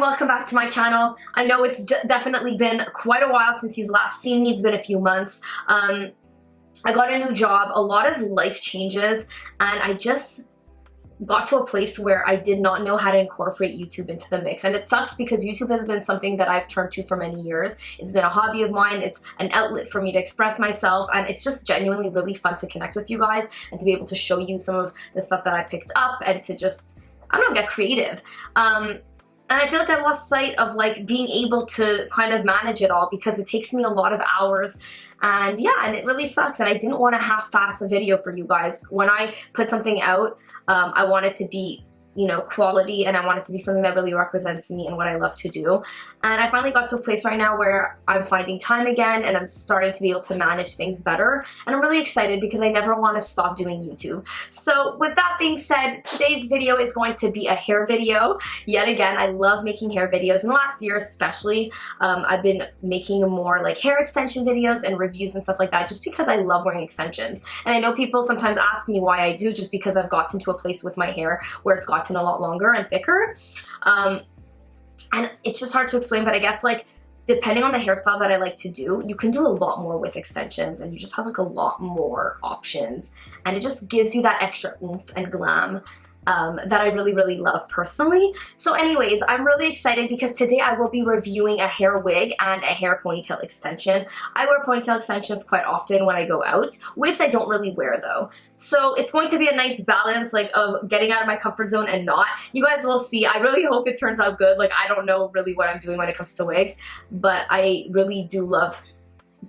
welcome back to my channel. I know it's definitely been quite a while since you've last seen me. It's been a few months. I got a new job, a lot of life changes, and I just got to a place where I did not know how to incorporate YouTube into the mix. And it sucks because YouTube has been something that I've turned to for many years. It's been a hobby of mine. It's an outlet for me to express myself, and it's just genuinely really fun to connect with you guys and to be able to show you some of the stuff that I picked up and to just, I don't know, get creative. And I feel like I lost sight of like being able to kind of manage it all because it takes me a lot of hours, and yeah, and it really sucks. And I didn't want to half-ass a video for you guys. When I put something out, I want it to be, you know, quality, and I want it to be something that really represents me and what I love to do. And I finally got to a place right now where I'm finding time again, and I'm starting to be able to manage things better. And I'm really excited because I never want to stop doing YouTube. So with that being said, today's video is going to be a hair video. Yet again, I love making hair videos. In the last year especially, I've been making more like hair extension videos and reviews and stuff like that just because I love wearing extensions. And I know people sometimes ask me why I do, just because I've gotten to a place with my hair where it's gotten a lot longer and thicker, and it's just hard to explain, but I guess like depending on the hairstyle that I like to do, you can do a lot more with extensions, and you just have like a lot more options, and it just gives you that extra oomph and glam that I really love personally. So anyways, I'm really excited because today I will be reviewing a hair wig and a hair ponytail extension. I wear ponytail extensions quite often when I go out. Wigs I don't really wear though. So it's going to be a nice balance like of getting out of my comfort zone and not. You guys will see. I really hope it turns out good. Like I don't know really what I'm doing when it comes to wigs, but I really do love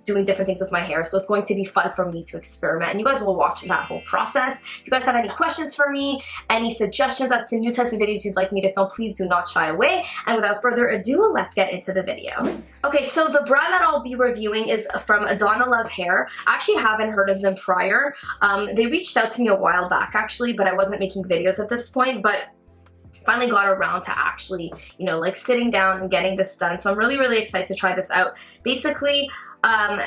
doing different things with my hair, so it's going to be fun for me to experiment, and you guys will watch that whole process. If you guys have any questions for me, any suggestions as to new types of videos you'd like me to film, please do not shy away. And without further ado, let's get into the video. Okay, so the brand that I'll be reviewing is from Donna Love Hair. I actually haven't heard of them prior. They reached out to me a while back actually, but I wasn't making videos at this point, but finally got around to actually, you know, like sitting down and getting this done. So I'm really excited to try this out. Basically,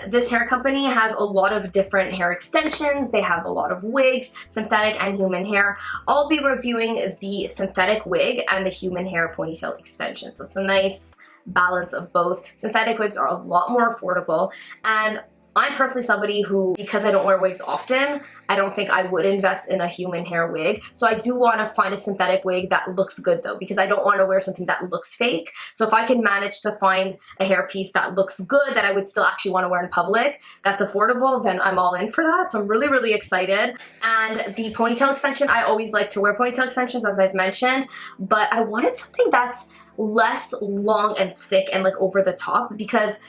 this hair company has a lot of different hair extensions. They have a lot of wigs, synthetic and human hair. I'll be reviewing the synthetic wig and the human hair ponytail extension. So it's a nice balance of both. Synthetic wigs are a lot more affordable, and I'm personally somebody who, because I don't wear wigs often, I don't think I would invest in a human hair wig. So I do want to find a synthetic wig that looks good though, because I don't want to wear something that looks fake. So if I can manage to find a hair piece that looks good, that I would still actually want to wear in public, that's affordable, then I'm all in for that. So I'm really excited. And the ponytail extension, I always like to wear ponytail extensions, as I've mentioned, but I wanted something that's less long and thick and like over the top, because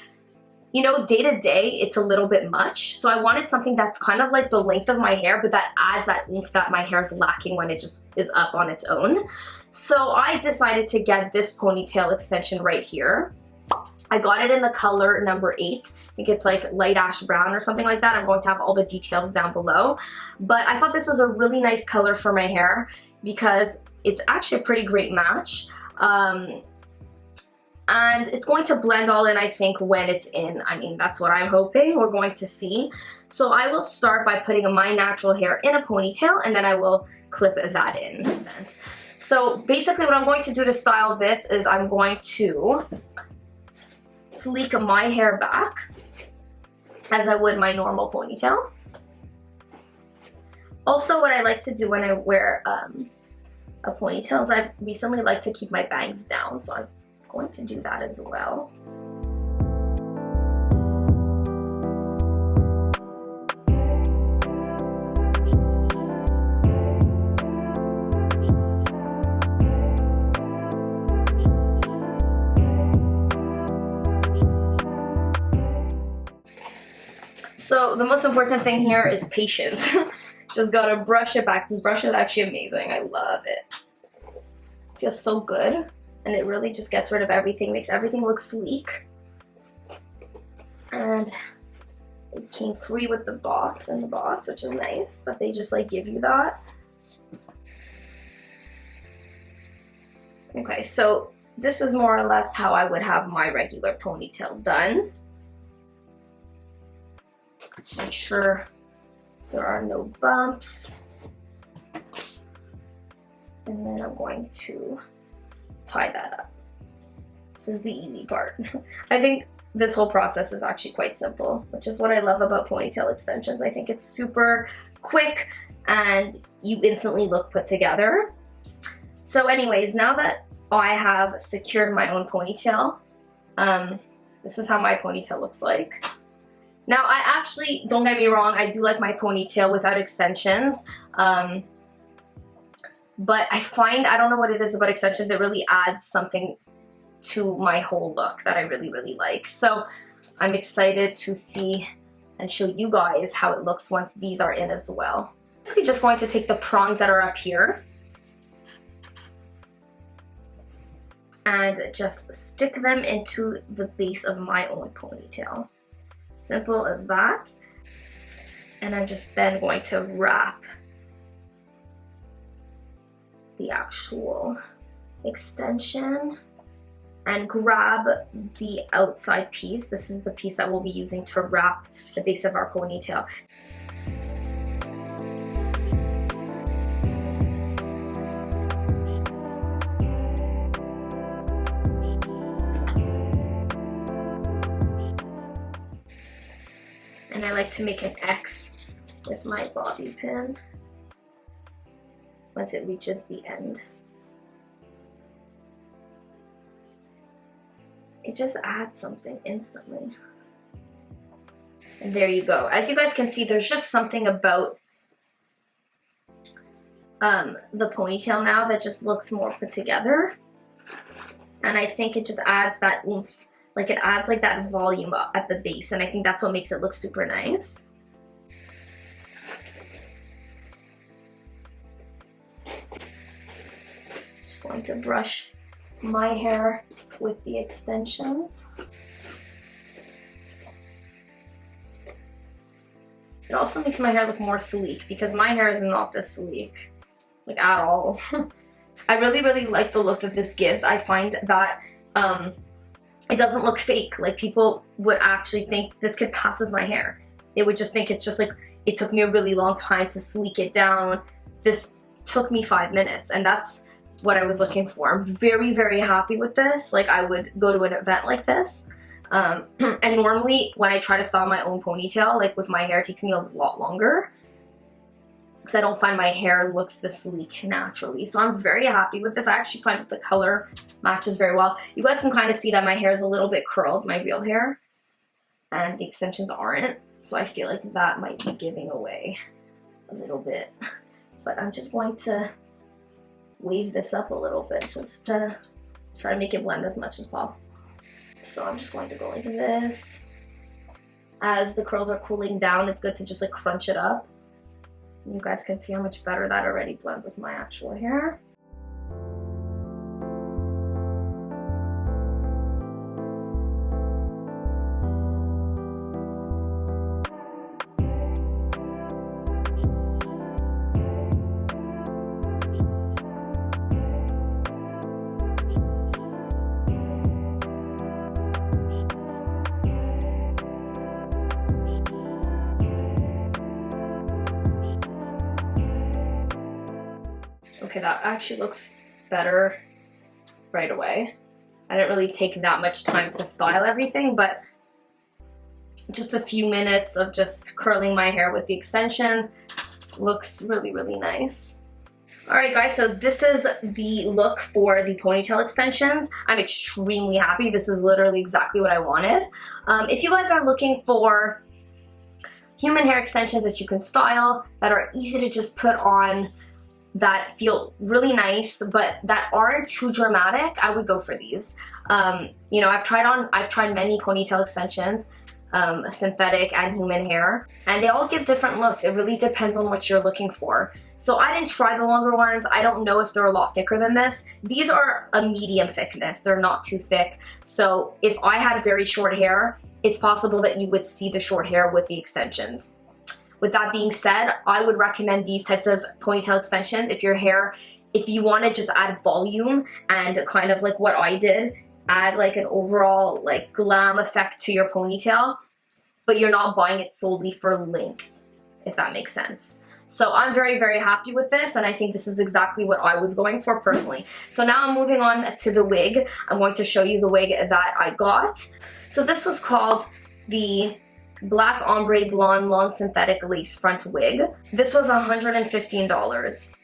you know, day to day, it's a little bit much. So I wanted something that's kind of like the length of my hair, but that adds that oomph that my hair is lacking when it just is up on its own. So I decided to get this ponytail extension right here. I got it in the color number 8. I think it's like light ash brown or something like that. I'm going to have all the details down below. But I thought this was a really nice color for my hair because it's actually a pretty great match. And it's going to blend all in, I think, when it's in. I mean, that's what I'm hoping. We're going to see. So I will start by putting my natural hair in a ponytail, and then I will clip that in a sense. So basically what I'm going to do to style this is I'm going to sleek my hair back as I would my normal ponytail. Also, what I like to do when I wear a ponytail is I've recently liked to keep my bangs down, so I'm going to do that as well. So the most important thing here is patience. Just gotta brush it back. This brush is actually amazing. I love it. It feels so good. And it really just gets rid of everything, makes everything look sleek. And it came free with the box in the box, which is nice that they just like give you that. Okay, so this is more or less how I would have my regular ponytail done. Make sure there are no bumps. And then I'm going to tie that up. This is the easy part. I think this whole process is actually quite simple, which is what I love about ponytail extensions. I think it's super quick and you instantly look put together. So anyways, now that I have secured my own ponytail, this is how my ponytail looks like. Now I actually, don't get me wrong, I do like my ponytail without extensions. But I find, I don't know what it is about extensions, it really adds something to my whole look that I really, really like. So I'm excited to see and show you guys how it looks once these are in as well. I'm just going to take the prongs that are up here and just stick them into the base of my own ponytail. Simple as that. And I'm just then going to wrap the actual extension and grab the outside piece. This is the piece that we'll be using to wrap the base of our ponytail. And I like to make an X with my bobby pin once it reaches the end. It just adds something instantly. And there you go. As you guys can see, there's just something about the ponytail now that just looks more put together. And I think it just adds that oomph. Like it adds like that volume up at the base, and I think that's what makes it look super nice. Just going to brush my hair with the extensions. It also makes my hair look more sleek because my hair is not this sleek, like at all. I really, really like the look that this gives. I find that it doesn't look fake. Like people would actually think this could pass as my hair. They would just think it's just like, it took me a really long time to sleek it down. This took me 5 minutes, and that's what I was looking for. I'm very, very happy with this. Like I would go to an event like this. And normally when I try to style my own ponytail, like with my hair, it takes me a lot longer because I don't find my hair looks this sleek naturally. So I'm very happy with this. I actually find that the color matches very well. You guys can kind of see that my hair is a little bit curled, my real hair, and the extensions aren't. So I feel like that might be giving away a little bit. But I'm just going to wave this up a little bit just to try to make it blend as much as possible. So I'm just going to go like this. As the curls are cooling down, it's good to just like crunch it up. You guys can see how much better that already blends with my actual hair. Okay, that actually looks better right away. I didn't really take that much time to style everything, but just a few minutes of just curling my hair with the extensions looks really, really nice. Alright guys, so this is the look for the ponytail extensions. I'm extremely happy. This is literally exactly what I wanted. If you guys are looking for human hair extensions that you can style, that are easy to just put on, that feel really nice, but that aren't too dramatic, I would go for these. You know, I've tried many ponytail extensions, synthetic and human hair, and they all give different looks. It really depends on what you're looking for. So I didn't try the longer ones. I don't know if they're a lot thicker than this. These are a medium thickness. They're not too thick. So if I had very short hair, it's possible that you would see the short hair with the extensions. With that being said, I would recommend these types of ponytail extensions if you want to just add volume and kind of like what I did, add like an overall like glam effect to your ponytail, but you're not buying it solely for length, if that makes sense. So I'm very, very happy with this, and I think this is exactly what I was going for personally. So now I'm moving on to the wig. I'm going to show you the wig that I got. So this was called the Black Ombre Blonde Long Synthetic Lace Front Wig. This was $115.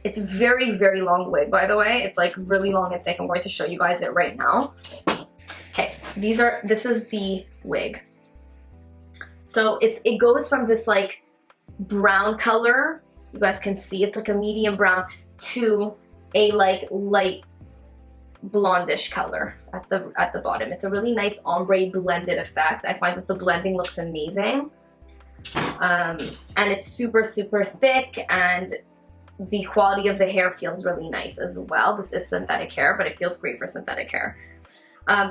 It's very, very long wig, by the way. It's like really long and thick. I'm going to show you guys it right now. Okay, this is the wig. So it goes from this like brown color, you guys can see it's like a medium brown, to a like light blondish color at the bottom. It's a really nice ombre blended effect. I find that the blending looks amazing. And it's super, super thick, and the quality of the hair feels really nice as well. This is synthetic hair, but it feels great for synthetic hair.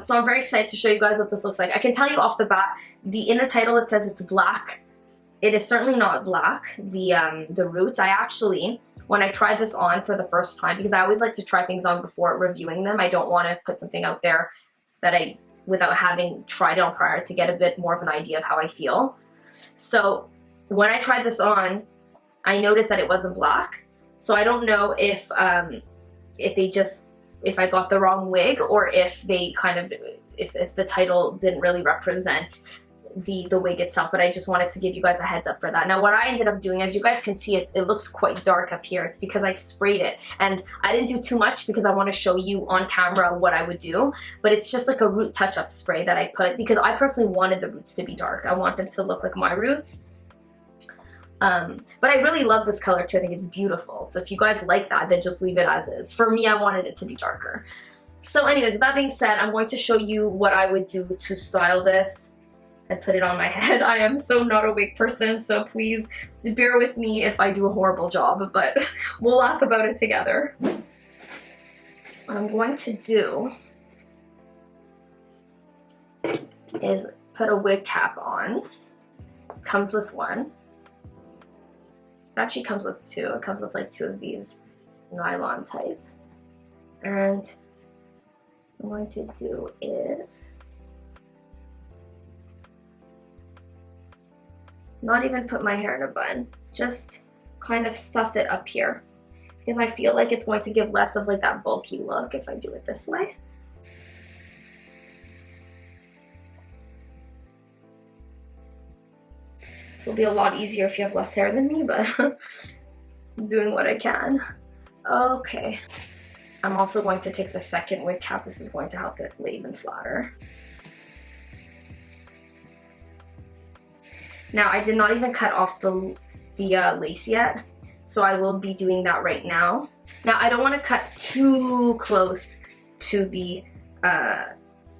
So I'm very excited to show you guys what this looks like. I can tell you off the bat, in the title it says it's black. It is certainly not black, the roots. I actually, when I tried this on for the first time, because I always like to try things on before reviewing them. I don't want to put something out there that without having tried it on prior, to get a bit more of an idea of how I feel. So when I tried this on, I noticed that it wasn't black. So I don't know if I got the wrong wig, or if they kind of, if the title didn't really represent the wig itself, but I just wanted to give you guys a heads up for that. Now what I ended up doing, as you guys can see, it looks quite dark up here. It's because I sprayed it, and I didn't do too much because I want to show you on camera what I would do, but it's just like a root touch-up spray that I put, because I personally wanted the roots to be dark. I want them to look like my roots. But I really love this color too. I think it's beautiful. So if you guys like that, then just leave it as is. For me, I wanted it to be darker. So anyways, with that being said, I'm going to show you what I would do to style this and put it on my head. I am so not a wig person, so please bear with me if I do a horrible job, but we'll laugh about it together. What I'm going to do is put a wig cap on. It comes with one. It actually comes with two. It comes with like two of these nylon type. And what I'm going to do is not even put my hair in a bun, just kind of stuff it up here, because I feel like it's going to give less of like that bulky look if I do it this way. This will be a lot easier if you have less hair than me, but I'm doing what I can. Okay. I'm also going to take the second wig cap. This is going to help it lay even flatter. Now, I did not even cut off the lace yet, so I will be doing that right now. Now, I don't want to cut too close to the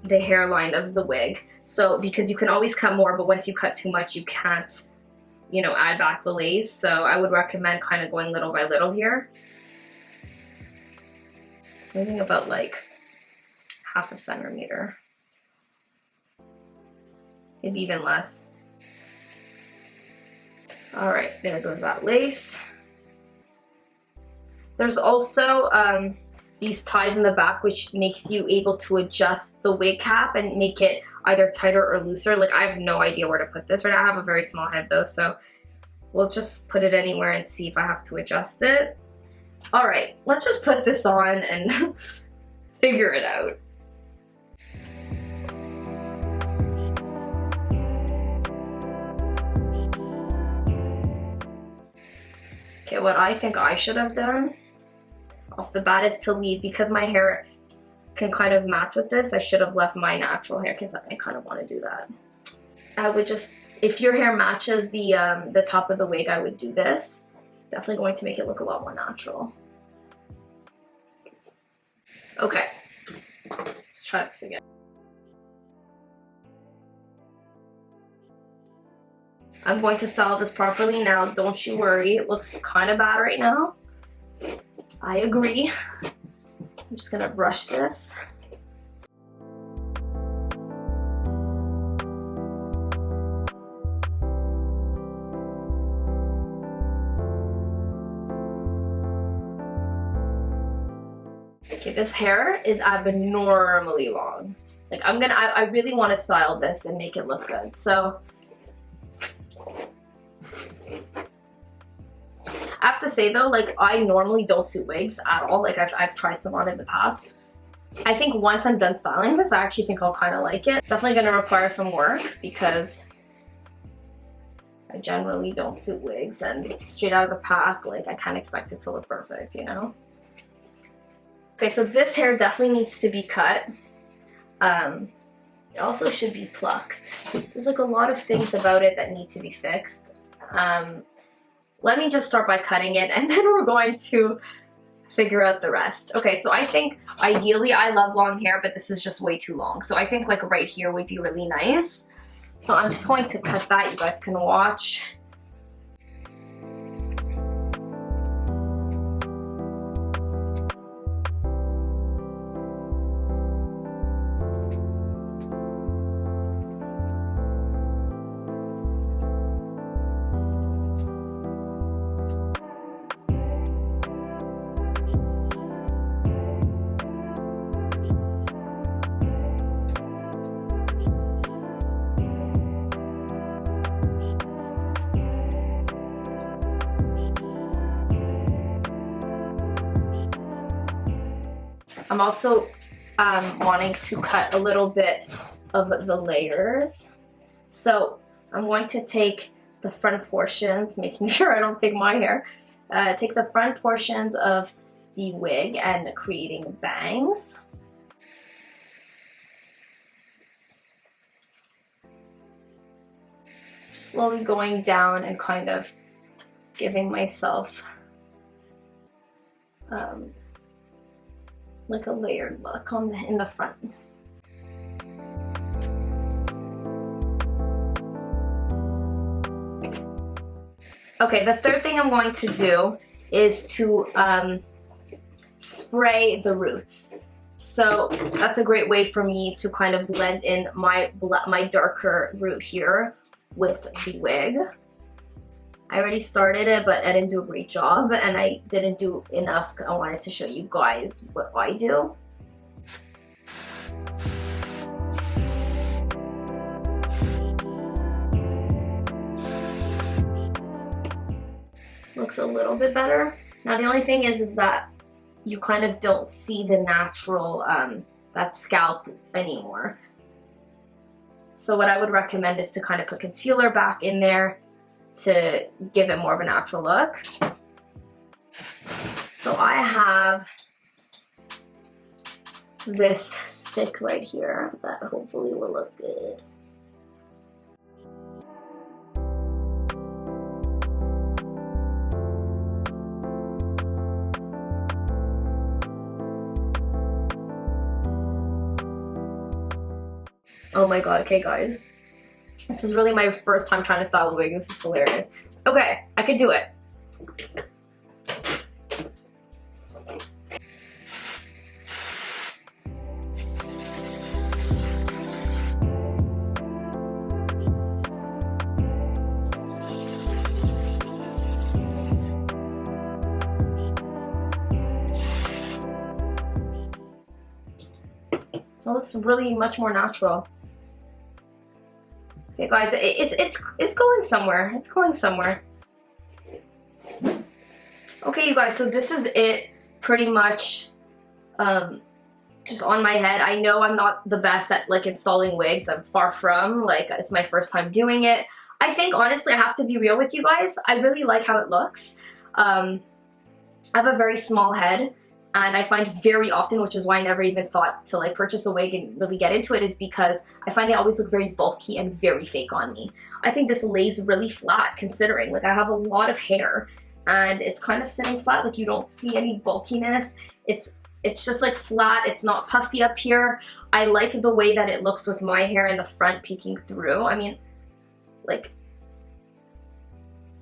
hairline of the wig, so because you can always cut more, but once you cut too much, you can't, you know, add back the lace. So I would recommend kind of going little by little here. Maybe about like ½ centimeter, maybe even less. All right, there goes that lace. There's also these ties in the back, which makes you able to adjust the wig cap and make it either tighter or looser. Like, I have no idea where to put this right now. I have a very small head though, so we'll just put it anywhere and see if I have to adjust it. All right, let's just put this on and figure it out. Okay, what I think I should have done off the bat is to leave, because my hair can kind of match with this, I should have left my natural hair, because I kind of want to do that. I would just, if your hair matches the top of the wig, I would do this. Definitely going to make it look a lot more natural. Okay, let's try this again. I'm going to style this properly. Now, don't you worry, it looks kind of bad right now. I agree. I'm just gonna brush this. Okay, this hair is abnormally long. Like, I really want to style this and make it look good. So I have to say though, like I normally don't suit wigs at all. Like I've tried some on in the past. I think once I'm done styling this, I actually think I'll kind of like it. It's definitely going to require some work because I generally don't suit wigs, and straight out of the pack, like I can't expect it to look perfect, you know? Okay, so this hair definitely needs to be cut. It also should be plucked. There's like a lot of things about it that need to be fixed. Let me just start by cutting it, and then we're going to figure out the rest. Okay, so I think ideally I love long hair, but this is just way too long. So I think like right here would be really nice. So I'm just going to cut that. You guys can watch. I'm also wanting to cut a little bit of the layers. So I'm going to take the front portions, making sure I don't take my hair, take the front portions of the wig and creating bangs. Slowly going down and kind of giving myself like a layered look in the front. Okay, the third thing I'm going to do is to spray the roots. So that's a great way for me to kind of blend in my darker root here with the wig. I already started it, but I didn't do a great job, and I didn't do enough. I wanted to show you guys what I do. Looks a little bit better. Now the only thing is that you kind of don't see the natural, that scalp anymore. So what I would recommend is to kind of put concealer back in there to give it more of a natural look. So I have this stick right here that hopefully will look good. Oh my god, okay guys. This is really my first time trying to style a wig. This is hilarious. Okay, I could do it. It looks really much more natural. Okay guys, it's going somewhere. It's going somewhere. Okay you guys, so this is it pretty much just on my head. I know I'm not the best at like installing wigs. I'm far from, like it's my first time doing it. I think honestly I have to be real with you guys. I really like how it looks. I have a very small head. And I find very often, which is why I never even thought to like purchase a wig and really get into it, is because I find they always look very bulky and very fake on me. I think this lays really flat considering like I have a lot of hair and it's kind of sitting flat, like you don't see any bulkiness. It's just like flat, it's not puffy up here. I like the way that it looks with my hair in the front peeking through. I mean, like,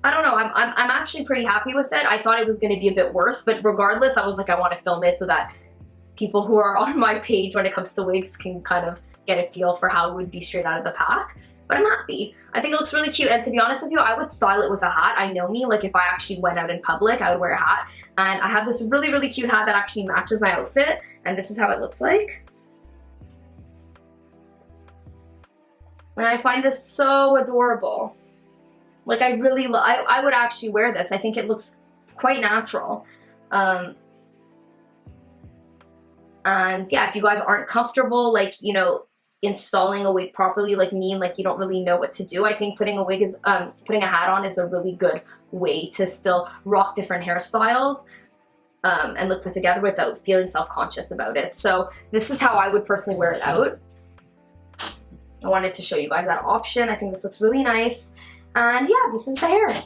I don't know, I'm actually pretty happy with it. I thought it was going to be a bit worse, but regardless, I was like, I want to film it so that people who are on my page when it comes to wigs can kind of get a feel for how it would be straight out of the pack. But I'm happy. I think it looks really cute, and to be honest with you, I would style it with a hat. I know me, like if I actually went out in public, I would wear a hat. And I have this really, really cute hat that actually matches my outfit, and this is how it looks like. And I find this so adorable. Like I really, I would actually wear this. I think it looks quite natural. And yeah, if you guys aren't comfortable, like, you know, installing a wig properly, like me, and like you don't really know what to do, I think putting a wig is, putting a hat on is a really good way to still rock different hairstyles and look put together without feeling self-conscious about it. So this is how I would personally wear it out. I wanted to show you guys that option. I think this looks really nice. And yeah, this is the hair.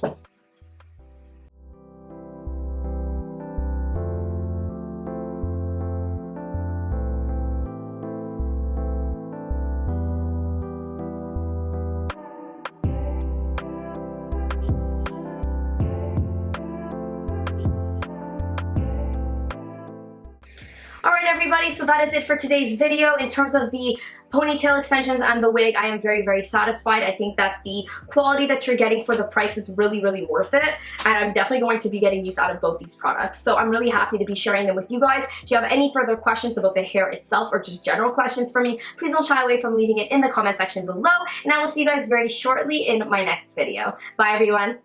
Alright everybody, so that is it for today's video. In terms of the ponytail extensions and the wig, I am very, very satisfied. I think that the quality that you're getting for the price is really, really worth it. And I'm definitely going to be getting use out of both these products. So I'm really happy to be sharing them with you guys. If you have any further questions about the hair itself or just general questions for me, please don't shy away from leaving it in the comment section below. And I will see you guys very shortly in my next video. Bye everyone.